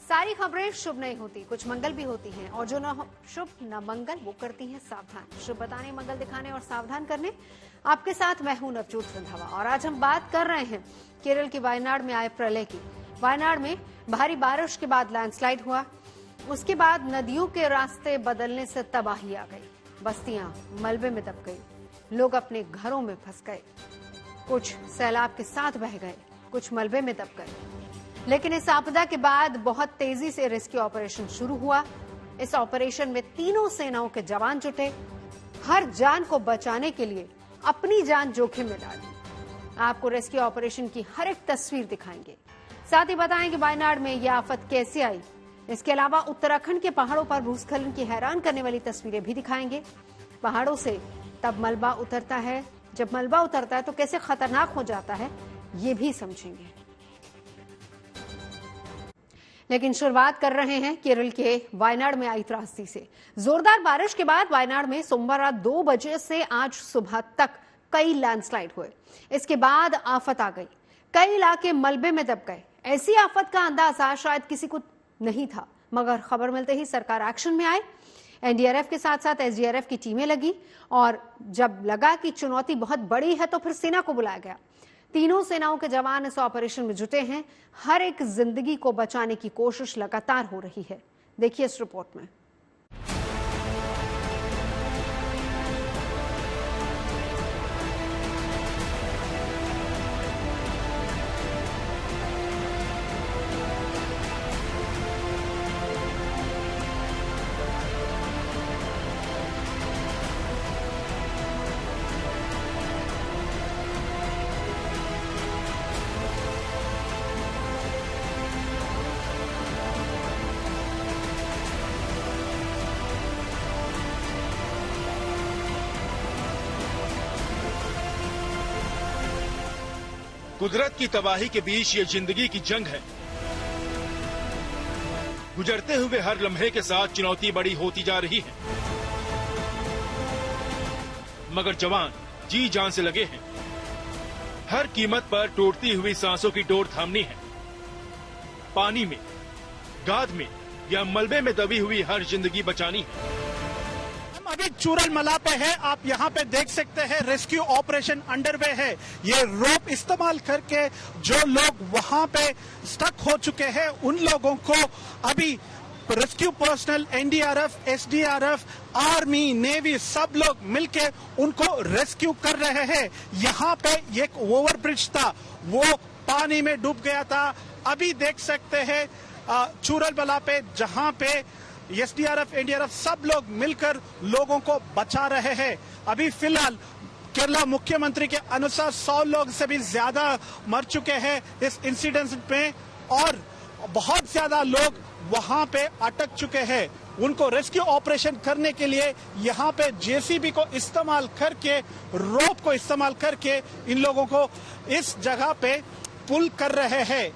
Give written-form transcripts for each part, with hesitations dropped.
सारी खबरें शुभ नहीं होती, कुछ मंगल भी होती हैं और जो न शुभ न मंगल वो करती हैं सावधान। शुभ बताने, मंगल दिखाने और सावधान करने आपके साथ मैं हूं नवजोत रंधावा। और आज हम बात कर रहे हैं केरल के वायनाड में आए प्रलय की। वायनाड में भारी बारिश के बाद लैंडस्लाइड हुआ, उसके बाद नदियों के रास्ते बदलने से तबाही आ गई, बस्तियां मलबे में दब गई, लोग अपने घरों में फंस गए, कुछ सैलाब के साथ बह गए, कुछ मलबे में दब गए। लेकिन इस आपदा के बाद बहुत तेजी से रेस्क्यू ऑपरेशन शुरू हुआ। इस ऑपरेशन में तीनों सेनाओं के जवान जुटे, हर जान को बचाने के लिए अपनी जान जोखिम में डाली। आपको रेस्क्यू ऑपरेशन की हर एक तस्वीर दिखाएंगे, साथ ही बताएंगे वायनाड में यह आफत कैसे आई। इसके अलावा उत्तराखंड के पहाड़ों पर भूस्खलन की हैरान करने वाली तस्वीरें भी दिखाएंगे। पहाड़ों से तब मलबा उतरता है, जब मलबा उतरता है तो कैसे खतरनाक हो जाता है ये भी समझेंगे। लेकिन शुरुआत कर रहे हैं केरल के वायनाड में आई त्रासदी से। जोरदार बारिश के बाद वायनाड में सोमवार रात 2 बजे से आज सुबह तक कई लैंडस्लाइड हुए। इसके बाद आफत आ गई, कई इलाके मलबे में दब गए। ऐसी आफत का अंदाजा शायद किसी को नहीं था, मगर खबर मिलते ही सरकार एक्शन में आए। एनडीआरएफ के साथ साथ एसडीआरएफ की टीमें लगी और जब लगा कि चुनौती बहुत बड़ी है तो फिर सेना को बुलाया गया। तीनों सेनाओं के जवान इस ऑपरेशन में जुटे हैं। हर एक जिंदगी को बचाने की कोशिश लगातार हो रही है। देखिए इस रिपोर्ट में। कुदरत की तबाही के बीच ये जिंदगी की जंग है। गुजरते हुए हर लम्हे के साथ चुनौती बड़ी होती जा रही है, मगर जवान जी जान से लगे हैं। हर कीमत पर टूटती हुई सांसों की डोर थामनी है। पानी में, गाद में या मलबे में दबी हुई हर जिंदगी बचानी है। अभी चूरलमला पे है, आप यहाँ पे देख सकते हैं रेस्क्यू ऑपरेशन अंडरवे है। ये रोप इस्तेमाल करके जो लोग वहाँ पे स्टक हो चुके हैं उन लोगों को अभी rescue personal, NDRF, SDRF, army, navy सब लोग मिलके उनको रेस्क्यू कर रहे हैं। यहाँ पे एक ओवरब्रिज था, वो पानी में डूब गया था। अभी देख सकते हैं चूरलमला पे जहाँ पे एसडीआरएफ, एनडीआरएफ सब लोग मिलकर लोगों को बचा रहे हैं। अभी फिलहाल केरला मुख्यमंत्री के अनुसार 100 लोग से भी ज्यादा मर चुके हैं इस इंसिडेंट में और बहुत ज्यादा लोग वहां पे अटक चुके हैं। उनको रेस्क्यू ऑपरेशन करने के लिए यहाँ पे जेसीबी को इस्तेमाल करके, रोप को इस्तेमाल करके इन लोगों को इस जगह पे पुल कर रहे हैं।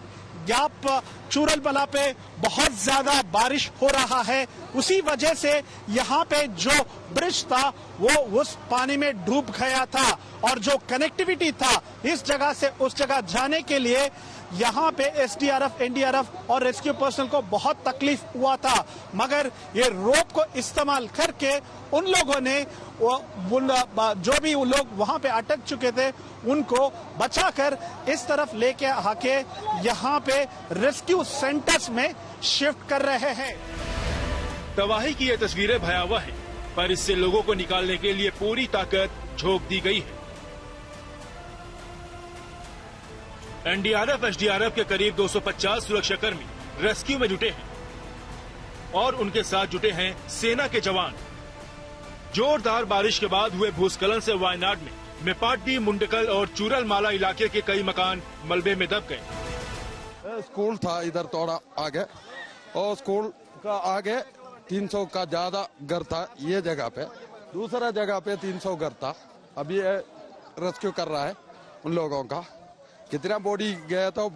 यहाँ चूरलमला पे बहुत ज्यादा बारिश हो रहा है, उसी वजह से यहाँ पे जो ब्रिज था वो उस पानी में डूब गया था और जो कनेक्टिविटी था इस जगह से उस जगह जाने के लिए यहाँ पे एसडीआरएफ, एनडीआरएफ और रेस्क्यू पर्सनल को बहुत तकलीफ हुआ था। मगर ये रोप को इस्तेमाल करके उन लोगों ने जो भी लोग वहाँ पे अटक चुके थे उनको बचाकर इस तरफ लेके आके यहाँ पे रेस्क्यू सेंटर्स में शिफ्ट कर रहे हैं। तबाही की ये तस्वीरें भयावह हैं, पर इससे लोगों को निकालने के लिए पूरी ताकत झोंक दी गई है। एनडीआरएफ, एसडीआरएफ के करीब 250 सुरक्षाकर्मी रेस्क्यू में जुटे हैं और उनके साथ जुटे हैं सेना के जवान। जोरदार बारिश के बाद हुए भूस्खलन से वायनाड में मेपाड्डी, मुंडकल और चूरलमाला इलाके के कई मकान मलबे में दब गए। स्कूल था इधर थोड़ा आगे और स्कूल का आगे 300 का ज्यादा घर था। ये जगह पे दूसरा जगह पे 300 घर था। अभी रेस्क्यू कर रहा है उन लोगों का। कितना बॉडी गया तो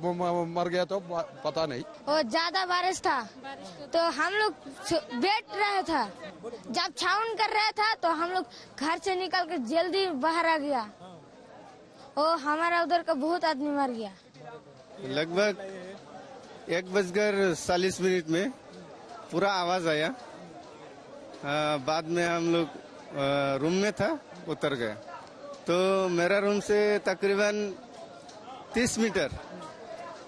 मर गया तो पता नहीं। और ज्यादा बारिश था तो हम लोग बैठ रहे था, जब छावन कर रहा था तो हम लोग घर से निकल के जल्दी बाहर आ गया और हमारा उधर का बहुत आदमी मर गया। लगभग 1:40 में पूरा आवाज आया। बाद में हम लोग रूम में था, उतर गए। तो मेरा रूम से तकरीबन 30 मीटर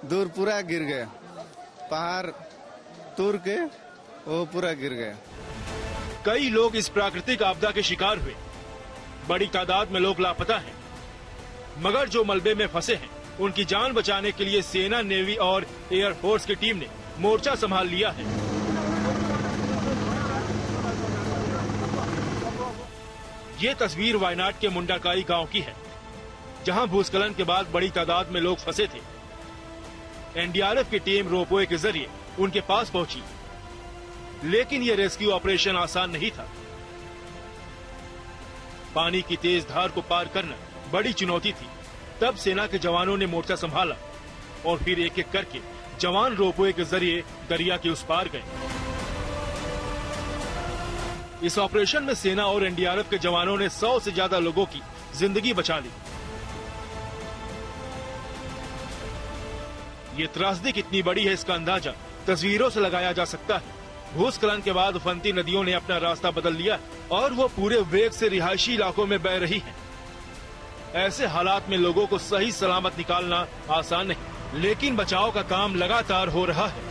दूर पूरा गिर गया। पहाड़ तोड़ के वो पूरा गिर गया। कई लोग इस प्राकृतिक आपदा के शिकार हुए। बड़ी तादाद में लोग लापता हैं। मगर जो मलबे में फंसे हैं, उनकी जान बचाने के लिए सेना, नेवी और एयरफोर्स की टीम ने मोर्चा संभाल लिया है। ये तस्वीर वायनाड के मुंडाकाई गांव की है, जहां भूस्खलन के बाद बड़ी तादाद में लोग फंसे थे। एनडीआरएफ की टीम रोपवे के जरिए उनके पास पहुंची, लेकिन ये रेस्क्यू ऑपरेशन आसान नहीं था। पानी की तेज धार को पार करना बड़ी चुनौती थी। तब सेना के जवानों ने मोर्चा संभाला और फिर एक एक करके जवान रोपवे के जरिए दरिया के उस पार गए। इस ऑपरेशन में सेना और एनडीआरएफ के जवानों ने 100 से ज्यादा लोगों की जिंदगी बचा ली। ये त्रासदी कितनी बड़ी है, इसका अंदाजा तस्वीरों से लगाया जा सकता है। भूस्खलन के बाद उफनती नदियों ने अपना रास्ता बदल लिया और वो पूरे वेग से रिहायशी इलाकों में बह रही हैं। ऐसे हालात में लोगों को सही सलामत निकालना आसान नहीं, लेकिन बचाव का काम लगातार हो रहा है।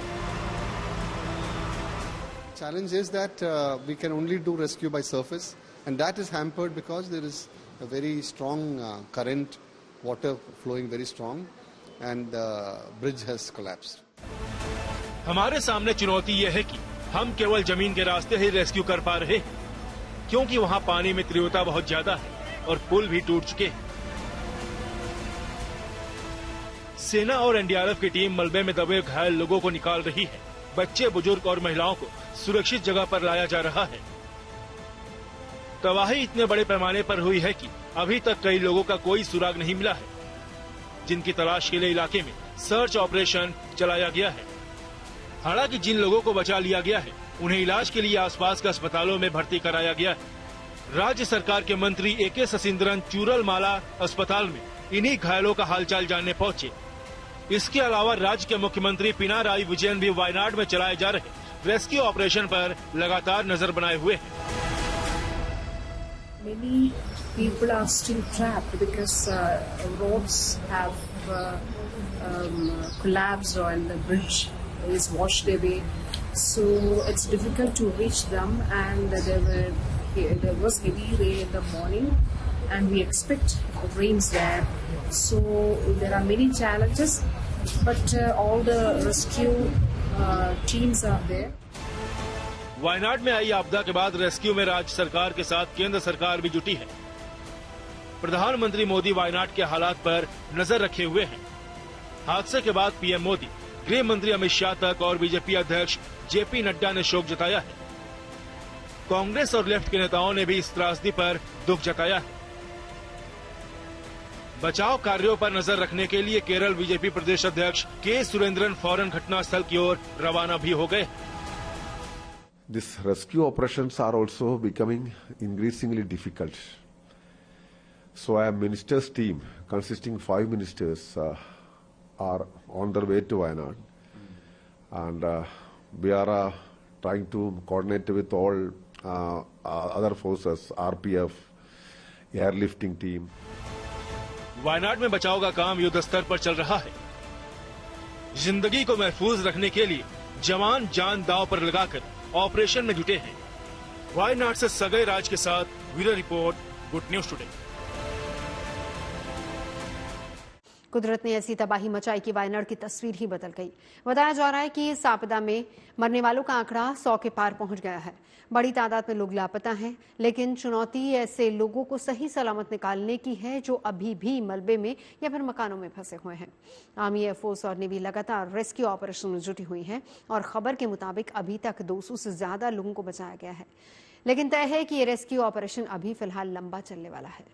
Challenge is that we can only do rescue by surface, and that is hampered because there is a very strong current, water flowing very strong, and the bridge has collapsed. हमारे सामने चुनौती यह है कि हम केवल जमीन के रास्ते ही रेस्क्यू कर पा रहे हैं, क्योंकि वहाँ पानी में तीव्रता बहुत ज्यादा है और पुल भी टूट चुके हैं। सेना और एनडीआरएफ की टीम मलबे में दबे घायल लोगों को निकाल रही है। बच्चे, बुजुर्ग और महिलाओं को सुरक्षित जगह पर लाया जा रहा है। तबाही इतने बड़े पैमाने पर हुई है कि अभी तक कई लोगों का कोई सुराग नहीं मिला है, जिनकी तलाश के लिए इलाके में सर्च ऑपरेशन चलाया गया है। हालांकि जिन लोगों को बचा लिया गया है, उन्हें इलाज के लिए आसपास के अस्पतालों में भर्ती कराया गया है। राज्य सरकार के मंत्री AK शशींद्रन चूरलमाला अस्पताल में इन्हीं घायलों का हालचाल जानने पहुंचे। इसके अलावा राज्य के मुख्यमंत्री पिनाराई विजयन भी वायनाड में चलाए जा रहे रेस्क्यू ऑपरेशन पर लगातार नजर बनाए हुए हैं। Many people are still trapped because roads have collapsed and the bridge is washed away. So it's difficult to reach them, and there was heavy rain in the morning, and we expect rains there. So there are many challenges, but all the rescue teams are there. Wayanad में आई आपदा के बाद rescue में राज्य सरकार के साथ केंद्र सरकार भी जुटी है। प्रधानमंत्री मोदी वायनाड के हालात पर नजर रखे हुए हैं। हादसे के बाद पीएम मोदी, गृह मंत्री अमित शाह तक और बीजेपी अध्यक्ष JP नड्डा ने शोक जताया है। कांग्रेस और लेफ्ट के नेताओं ने भी इस त्रासदी पर दुख जताया है। बचाव कार्यों पर नजर रखने के लिए केरल बीजेपी प्रदेश अध्यक्ष K सुरेंद्रन फौरन घटनास्थल की ओर रवाना भी हो गए। These rescue operations are also becoming increasingly difficult. So a minister's team consisting 5 ministers are on their way to Wayanad, and we are trying to coordinate with all other forces, RPF, airlifting team. Wayanad में बचाव का काम युद्ध स्तर पर चल रहा है। जिंदगी को महफूज रखने के लिए जवान जान दांव पर लगाकर ऑपरेशन में जुटे हैं। वायनाड से सगई राज के साथ bureau report, good news today. कुदरत ने ऐसी तबाही मचाई कि वायनाड की तस्वीर ही बदल गई। बताया जा रहा है कि इस आपदा में मरने वालों का आंकड़ा 100 के पार पहुंच गया है। बड़ी तादाद में लोग लापता हैं, लेकिन चुनौती ऐसे लोगों को सही सलामत निकालने की है जो अभी भी मलबे में या फिर मकानों में फंसे हुए हैं। आर्मी, एयरफोर्स और नेवी लगातार रेस्क्यू ऑपरेशन में जुटी हुई है और खबर के मुताबिक अभी तक 200 से ज्यादा लोगों को बचाया गया है। लेकिन तय है कि ये रेस्क्यू ऑपरेशन अभी फिलहाल लंबा चलने वाला है।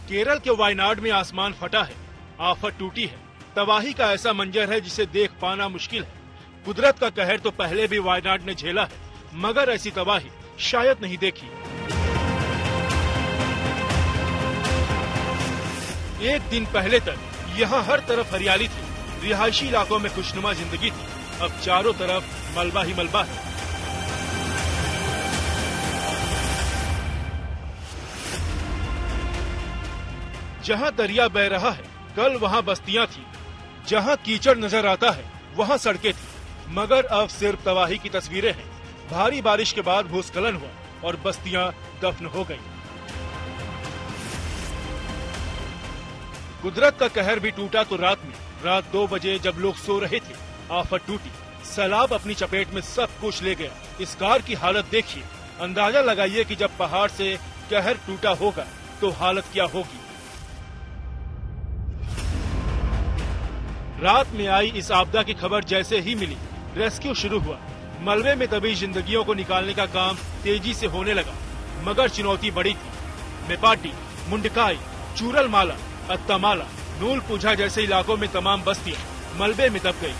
केरल के वायनाड में आसमान फटा है, आफत टूटी है। तबाही का ऐसा मंजर है जिसे देख पाना मुश्किल है। कुदरत का कहर तो पहले भी वायनाड ने झेला है, मगर ऐसी तबाही शायद नहीं देखी। एक दिन पहले तक यहाँ हर तरफ हरियाली थी, रिहायशी इलाकों में खुशनुमा जिंदगी थी। अब चारों तरफ मलबा ही मलबा है। जहाँ दरिया बह रहा है, कल वहाँ बस्तियाँ थी। जहाँ कीचड़ नजर आता है, वहाँ सड़कें थी। मगर अब सिर्फ तबाही की तस्वीरें हैं। भारी बारिश के बाद भूस्खलन हुआ और बस्तियाँ दफन हो गईं। कुदरत का कहर भी टूटा तो रात 2 बजे जब लोग सो रहे थे, आफत टूटी। सैलाब अपनी चपेट में सब कुछ ले गया। इस कार की हालत देखिए, अंदाजा लगाइए कि जब पहाड़ से कहर टूटा होगा तो हालत क्या होगी। रात में आई इस आपदा की खबर जैसे ही मिली, रेस्क्यू शुरू हुआ। मलबे में दबी जिंदगियों को निकालने का काम तेजी से होने लगा, मगर चुनौती बड़ी थी। मेपाटी, मुंडकाई, चूरलमाला, अत्तामाला, नूलपुझा जैसे इलाकों में तमाम बस्तियां मलबे में दब गई।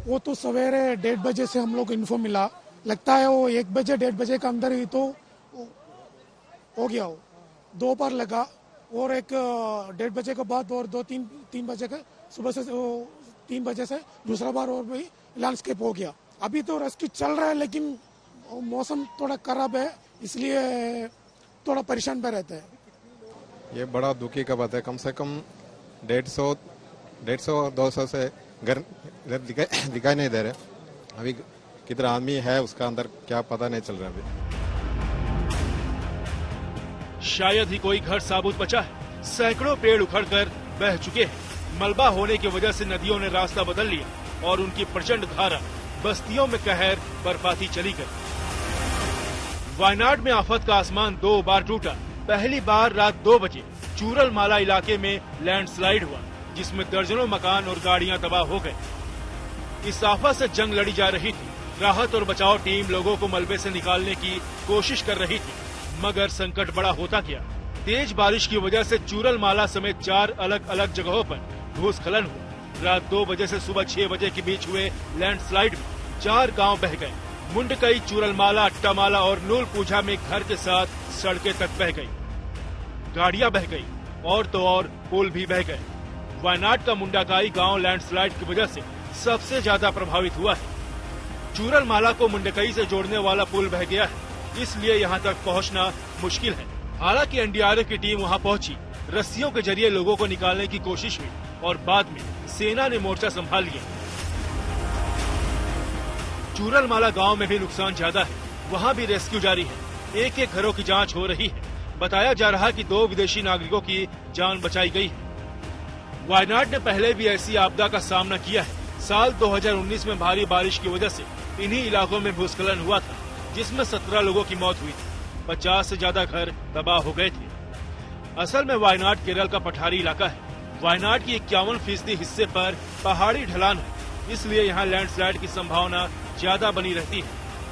वो तो सवेरे 1:30 बजे से हम लोग को इन्फो मिला, लगता है वो 1 बजे 1:30 बजे के अंदर ही तो हो गया। वो दोपहर लगा और एक 1:30 बजे के बाद और 2-3 बजे के सुबह से 3 बजे से दूसरा बार और भी लैंडस्केप हो गया। अभी तो रेस्क्यू चल रहा है, लेकिन मौसम थोड़ा खराब है, इसलिए थोड़ा परेशान पे रहते हैं। ये बड़ा दुखी का बात है। कम से कम 150-200 से घर दिखाई नहीं दे रहे। अभी किधर आदमी है उसका अंदर क्या पता नहीं चल रहा। अभी शायद ही कोई घर साबुत बचा है। सैकड़ों पेड़ उखड़कर बह चुके हैं। मलबा होने की वजह से नदियों ने रास्ता बदल लिया और उनकी प्रचंड धारा बस्तियों में कहर बरपाती चली गई। वायनाड में आफत का आसमान 2 बार टूटा। पहली बार रात 2 बजे चूरलमाला इलाके में लैंडस्लाइड हुआ, जिसमें दर्जनों मकान और गाड़ियां तबाह हो गए। इस आफत से जंग लड़ी जा रही थी। राहत और बचाव टीम लोगों को मलबे से निकालने की कोशिश कर रही थी, मगर संकट बड़ा होता गया। तेज बारिश की वजह से चूरलमाला समेत 4 अलग अलग जगहों पर भूस्खलन हुआ। रात 2 बजे से सुबह 6 बजे के बीच हुए लैंडस्लाइड में 4 गांव बह गए। मुंडकई, चूरलमाला, अट्टामाला और नूलपुझा में घर के साथ सड़कें तक बह गई, गाड़ियां बह गई और तो और पुल भी बह गए। वायनाड का मुंडकाई गांव लैंडस्लाइड की वजह से सबसे ज्यादा प्रभावित हुआ है। चूरलमाला को मुंडकई से जोड़ने वाला पुल बह गया है, इसलिए यहां तक पहुंचना मुश्किल है। हालांकि एनडीआरएफ की टीम वहां पहुंची, रस्सियों के जरिए लोगों को निकालने की कोशिश हुई और बाद में सेना ने मोर्चा संभाल लिया। चूरलमाला गांव में भी नुकसान ज्यादा है, वहां भी रेस्क्यू जारी है। एक घरों की जांच हो रही है। बताया जा रहा है कि 2 विदेशी नागरिकों की जान बचाई गई है। वायनाड ने पहले भी ऐसी आपदा का सामना किया है। साल 2019 में भारी बारिश की वजह से इन्हीं इलाकों में भूस्खलन हुआ था, जिसमें 17 लोगों की मौत हुई थी। 50 से ज्यादा घर तबाह हो गए थे। असल में वायनाड केरल का पठारी इलाका है। वायनाड की 51% हिस्से पर पहाड़ी ढलान है, इसलिए यहाँ लैंडस्लाइड की संभावना ज्यादा बनी रहती है।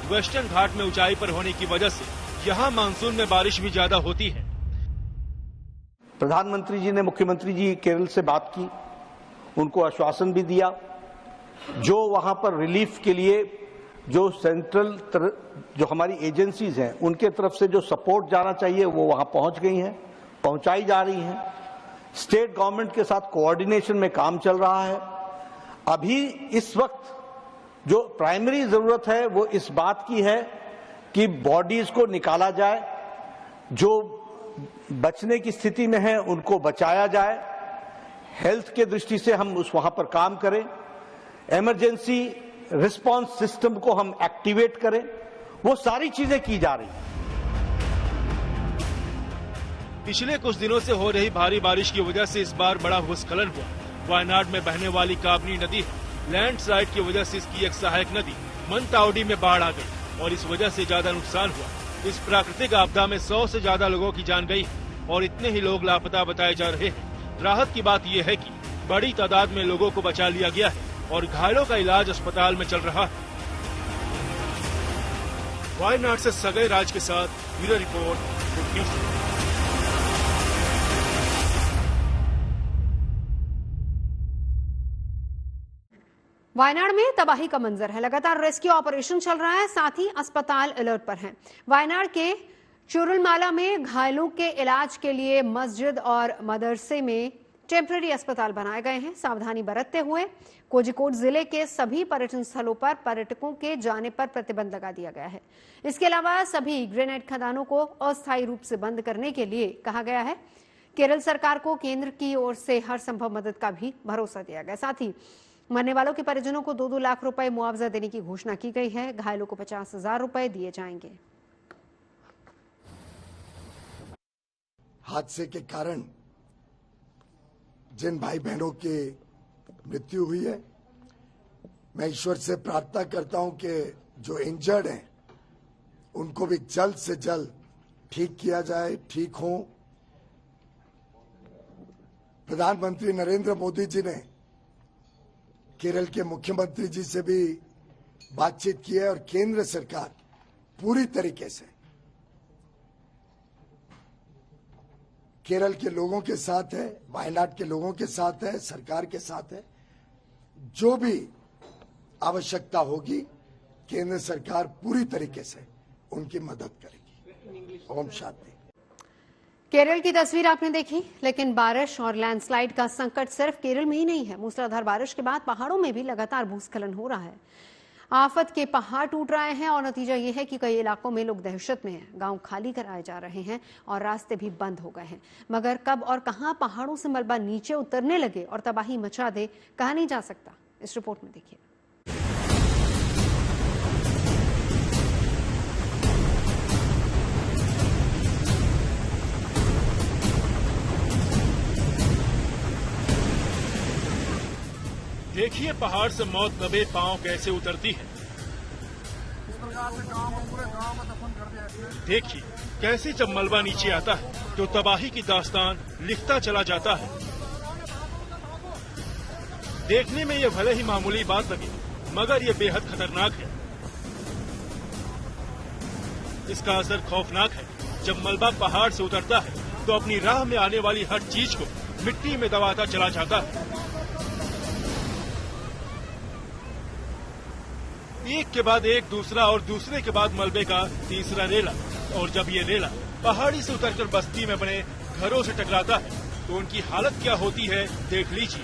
वेस्टर्न घाट में ऊंचाई पर होने की वजह से यहाँ मानसून में बारिश भी ज्यादा होती है। प्रधानमंत्री जी ने मुख्यमंत्री जी केरल से बात की, उनको आश्वासन भी दिया। जो वहां पर रिलीफ के लिए जो सेंट्रल जो हमारी एजेंसीज हैं उनके तरफ से जो सपोर्ट जाना चाहिए वो वहां पहुंच गई हैं, पहुंचाई जा रही हैं। स्टेट गवर्नमेंट के साथ कोऑर्डिनेशन में काम चल रहा है। अभी इस वक्त जो प्राइमरी जरूरत है वो इस बात की है कि बॉडीज को निकाला जाए, जो बचने की स्थिति में है उनको बचाया जाए। हेल्थ के दृष्टि से हम वहां पर काम करें। इमरजेंसी रिस्पांस सिस्टम को हम एक्टिवेट करें। वो सारी चीजें की जा रही हैं। पिछले कुछ दिनों से हो रही भारी बारिश की वजह से इस बार बड़ा भूस्खलन हुआ। वायनाड में बहने वाली काबनी नदी है। लैंडस्लाइड की वजह से इसकी एक सहायक नदी मनतावडी में बाढ़ आ गई और इस वजह से ज्यादा नुकसान हुआ। इस प्राकृतिक आपदा में 100 से ज्यादा लोगों की जान गई और इतने ही लोग लापता बताए जा रहे हैं। राहत की बात यह है कि बड़ी तादाद में लोगों को बचा लिया गया है और घायलों का इलाज अस्पताल में चल रहा है। वायनाड से सगई राज के साथ bureau report, good news. Wayanad में तबाही का मंजर है। लगातार रेस्क्यू ऑपरेशन चल रहा है, साथ ही अस्पताल अलर्ट पर हैं। वायनाड के चुरलमाला में घायलों के इलाज के लिए मस्जिद और मदरसे में टेम्पररी अस्पताल बनाए गए हैं। सावधानी बरतते हुए कोझिकोड जिले के सभी पर्यटन स्थलों पर पर्यटकों के जाने पर प्रतिबंध लगा दिया गया है। इसके अलावा सभी ग्रेनेड खदानों को अस्थायी रूप से बंद करने के लिए कहा गया है। केरल सरकार को केंद्र की ओर से हर संभव मदद का भी भरोसा दिया गया। साथ ही मरने वालों के परिजनों को 2-2 लाख रुपए मुआवजा देने की घोषणा की गई है। घायलों को 50,000 रुपए दिए जाएंगे। हादसे के कारण जिन भाई बहनों की मृत्यु हुई है, मैं ईश्वर से प्रार्थना करता हूं कि जो इंजर्ड हैं उनको भी जल्द से जल्द ठीक किया जाए, ठीक हो। प्रधानमंत्री नरेंद्र मोदी जी ने केरल के मुख्यमंत्री जी से भी बातचीत की है और केंद्र सरकार पूरी तरीके से केरल के लोगों के साथ है, वायनाड के लोगों के साथ है, सरकार के साथ है। जो भी आवश्यकता होगी केंद्र सरकार पूरी तरीके से उनकी मदद करेगी। ओम शांति। केरल की तस्वीर आपने देखी, लेकिन बारिश और लैंडस्लाइड का संकट सिर्फ केरल में ही नहीं है। मूसलाधार बारिश के बाद पहाड़ों में भी लगातार भूस्खलन हो रहा है। आफत के पहाड़ टूट रहे हैं और नतीजा ये है कि कई इलाकों में लोग दहशत में हैं। गांव खाली कराए जा रहे हैं और रास्ते भी बंद हो गए हैं। मगर कब और कहां पहाड़ों से मलबा नीचे उतरने लगे और तबाही मचा दे, कहा नहीं जा सकता। इस रिपोर्ट में देखिए। देखिए पहाड़ से मौत दबे पांव कैसे उतरती है। देखिए कैसे जब मलबा नीचे आता है तो तबाही की दास्तान लिखता चला जाता है। देखने में ये भले ही मामूली बात लगे, मगर ये बेहद खतरनाक है। इसका असर खौफनाक है। जब मलबा पहाड़ से उतरता है तो अपनी राह में आने वाली हर चीज को मिट्टी में दबाता चला जाता है। एक के बाद एक दूसरा और दूसरे के बाद मलबे का तीसरा रेला। और जब ये रेला पहाड़ी से उतरकर बस्ती में बने घरों से टकराता है तो उनकी हालत क्या होती है, देख लीजिए।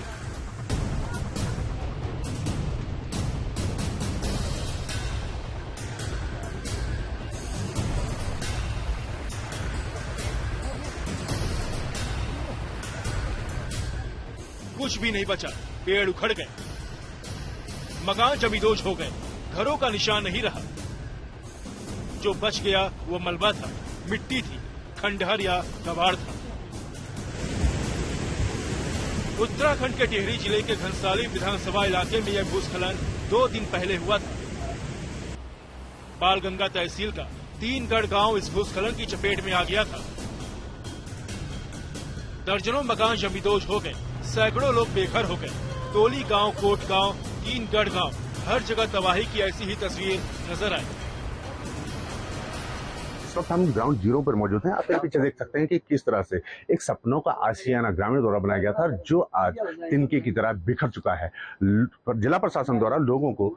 कुछ भी नहीं बचा, पेड़ उखड़ गए, मकान जमींदोज हो गए, घरों का निशान नहीं रहा। जो बच गया वो मलबा था, मिट्टी थी, खंडहर या कबाड़ था। उत्तराखंड के टिहरी जिले के घनसाली विधानसभा इलाके में यह भूस्खलन 2 दिन पहले हुआ था। बालगंगा तहसील का 3गढ़ गांव इस भूस्खलन की चपेट में आ गया था। दर्जनों मकान जमींदोज हो गए, सैकड़ों लोग बेघर हो गए। टोली गांव, कोट गांव, 3गढ़ गांव, हर जगह तबाही की ऐसी ही तस्वीर नजर आई। इस वक्त हम ग्राउंड जीरो पर मौजूद हैं। आप मेरे पीछे देख सकते हैं कि किस तरह से एक सपनों का आशियाना ग्रामीण द्वारा बनाया गया था, जो आज तिनके की तरह बिखर चुका है। जिला प्रशासन द्वारा लोगों को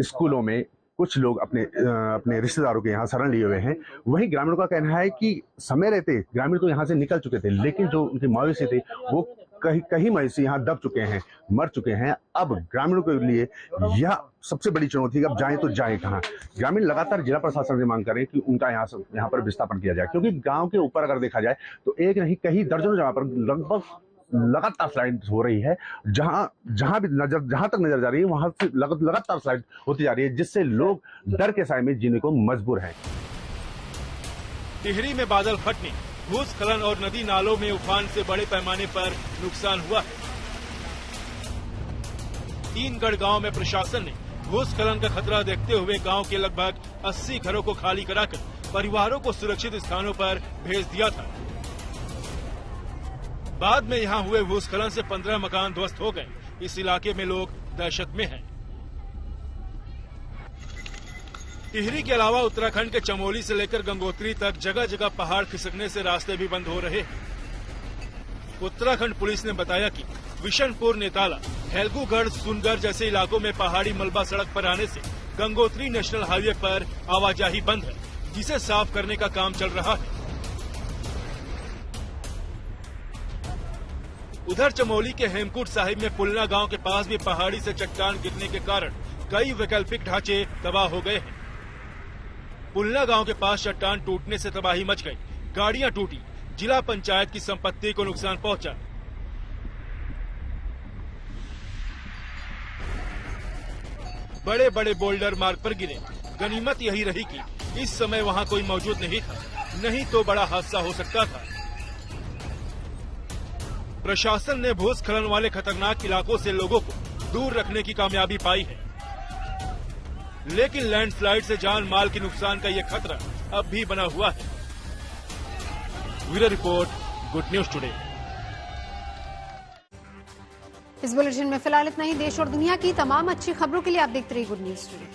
स्कूलों में, कुछ लोग अपने रिश्तेदारों के यहाँ शरण लिए हुए हैं। वहीं ग्रामीणों का कहना है कि समय रहते ग्रामीण तो यहाँ से निकल चुके थे, लेकिन जो उनके मवेशी थे वो कहीं मवेशी यहाँ दब चुके हैं, मर चुके हैं। अब ग्रामीणों के लिए यह सबसे बड़ी चुनौथी, अब जाएं तो जाएं कहाँ। ग्रामीण लगातार जिला प्रशासन से मांग करें कि उनका यहाँ पर विस्थापन किया जाए, क्योंकि गांव के ऊपर अगर देखा जाए तो एक नहीं कहीं दर्जनों जगह पर लगभग लगातार स्लाइड हो रही है। जहां तक नजर जा रही है वहां से लगातार स्लाइड होती जा रही है, जिससे लोग डर के साए में जीने को मजबूर हैं। टिहरी में बादल फटने, भूस्खलन और नदी नालों में उफान से बड़े पैमाने पर नुकसान हुआ है। 3गढ़ गांव में प्रशासन ने भूस्खलन का खतरा देखते हुए गांव के लगभग 80 घरों को खाली कराकर परिवारों को सुरक्षित स्थानों पर भेज दिया था। बाद में यहां हुए भूस्खलन से 15 मकान ध्वस्त हो गए। इस इलाके में लोग दहशत में हैं। टिहरी के अलावा उत्तराखंड के चमोली से लेकर गंगोत्री तक जगह जगह पहाड़ खिसकने से रास्ते भी बंद हो रहे हैं। उत्तराखंड पुलिस ने बताया कि बिशनपुर, नेताला, हेलगूगढ़, सुनगर जैसे इलाकों में पहाड़ी मलबा सड़क पर आने से गंगोत्री नेशनल हाईवे पर आवाजाही बंद है, जिसे साफ करने का काम चल रहा है। उधर चमोली के हेमकूट साहिब में पुलना गांव के पास भी पहाड़ी से चट्टान गिरने के कारण कई वैकल्पिक ढांचे तबाह हो गए हैं। पुलना गांव के पास चट्टान टूटने से तबाही मच गई, गाड़ियां टूटी, जिला पंचायत की संपत्ति को नुकसान पहुंचा। बड़े बड़े बोल्डर मार्ग पर गिरे। गनीमत यही रही कि इस समय वहां कोई मौजूद नहीं था, नहीं तो बड़ा हादसा हो सकता था। प्रशासन ने भूस्खलन वाले खतरनाक इलाकों से लोगों को दूर रखने की कामयाबी पाई है, लेकिन लैंडस्लाइड से जान माल के नुकसान का यह खतरा अब भी बना हुआ है। Bureau report, good news today. इस बुलेटिन में फिलहाल इतना ही। देश और दुनिया की तमाम अच्छी खबरों के लिए आप देखते रहिए गुड न्यूज टुडे।